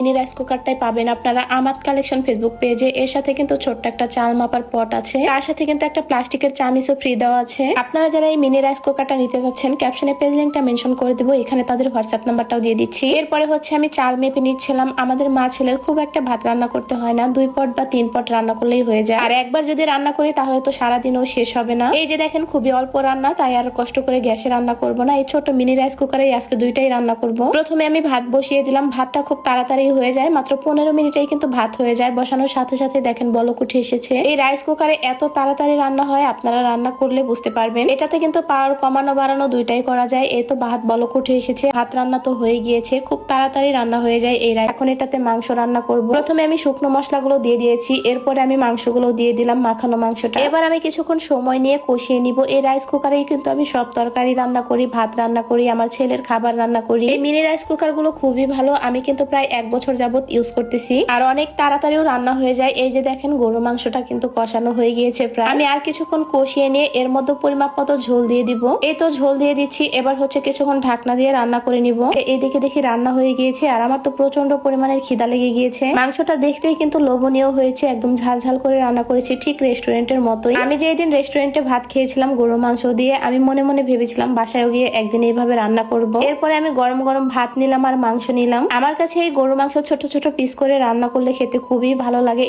Mini rice কুকারটাই পাবেন আপনারা আমাদ collection Facebook পেজে। এর সাথে কিন্তু ছোট্ট একটা চাল মাপার পট আছে, তার সাথে কিন্তু একটা প্লাস্টিকের চামিচও ফ্রি দেওয়া আছে। আপনারা যারা এই মিনি রাইস কুকারটা নিতে যাচ্ছেন, ক্যাপশনে পেজ লিঙ্কটা মেনশন করে দেবো, এখানে তাদের হোয়াটসঅ্যাপ নাম্বারটাও দিয়ে দিচ্ছি। এরপরে হচ্ছে আমি চাল মেপে নিচ্ছিলাম। আমাদের মা ছেলের খুব একটা ভাত রান্না করতে হয় না, 2 পট বা 3 পট রান্না করলেই হয়ে যায়। আর একবার যদি রান্না করি তাহলে তো সারাদিনও শেষ হবে না। এই যে দেখেন খুবই অল্প রান্না, তাই আর কষ্ট করে গ্যাসে রান্না করব না, এই ছোট মিনি রাইস কুকারে আজকে 2টাই রান্না করব। প্রথমে আমি ভাত বসিয়ে দিলাম। ভাতটা খুব তাড়াতাড়ি হয়ে যায়, মাত্র 15 মিনিটেই কিন্তু ভাত হয়ে যায়। বসানোর সাথে সাথে দেখেন বলক উঠে এসেছে। এই রাইস কুকারে এত তাড়াতাড়ি রান্না হয়, আপনারা রান্না করলে বুঝতে পারবেন। এটাতে কিন্তু পাওয়ার কমানো বাড়ানো দুইটাই করা যায়। এই তো ভাত বলক উঠে এসেছে, ভাত রান্না তো হয়ে গিয়েছে, খুব তাড়াতাড়ি রান্না হয়ে যায় এই রাইস। এখন এটাতে মাংস রান্না করব। প্রথমে আমি শুকনো মশলাগুলো দিয়ে দিয়েছি, এরপরে আমি মাংসগুলো দিয়ে দিলাম, মাখানো মাংসটা। এবার আমি কিছুক্ষণ সময় নিয়ে কষিয়ে নিব। এই রাইস কুকারেই কিন্তু আমি সব তরকারি রান্না করি, ভাত রান্না করি, আমার ছেলের খাবার রান্না করি। এই মিনি রাইস কুকার গুলো খুবই ভালো, আমি কিন্তু প্রায় 1 বছর যাবত ইউজ করতেছি, আর অনেক তাড়াতাড়িও রান্না হয়ে যায়। এই যে দেখেন গরু মাংসটা কিন্তু কষানো হয়ে গিয়েছে প্রায়। আমি আর কিছুক্ষণ কষিয়ে নিয়ে এর মধ্যে পরিমাপ মতো ঝোল দিয়ে দিব। এই তো ঝোল দিয়ে দিচ্ছি। এবার হচ্ছে কিছুক্ষণ ঢাকনা দিয়ে রান্না করে নিব। এইদিকে দেখি রান্না হয়ে গিয়েছে, আর আমার তো প্রচন্ড পরিমাণের খিদা লেগে গিয়েছে। মাংসটা দেখতেই কিন্তু লোভনীয় হয়েছে, একদম ঝাল ঝাল করে রান্না করেছি, ঠিক রেস্টুরেন্টের মতোই। আমি যেদিন রেস্টুরেন্টে ভাত খেয়েছিলাম গরু মাংস দিয়ে, আমি মনে মনে ভেবেছিলাম বাসায় গিয়ে একদিন এইভাবে রান্না করব। এরপরে আমি গরম গরম ভাত নিলাম আর মাংস নিলাম। আমার কাছে এই গরু মাংস ছোট ছোট পিস করে রান্না করলে খেতে খুবই ভালো লাগে।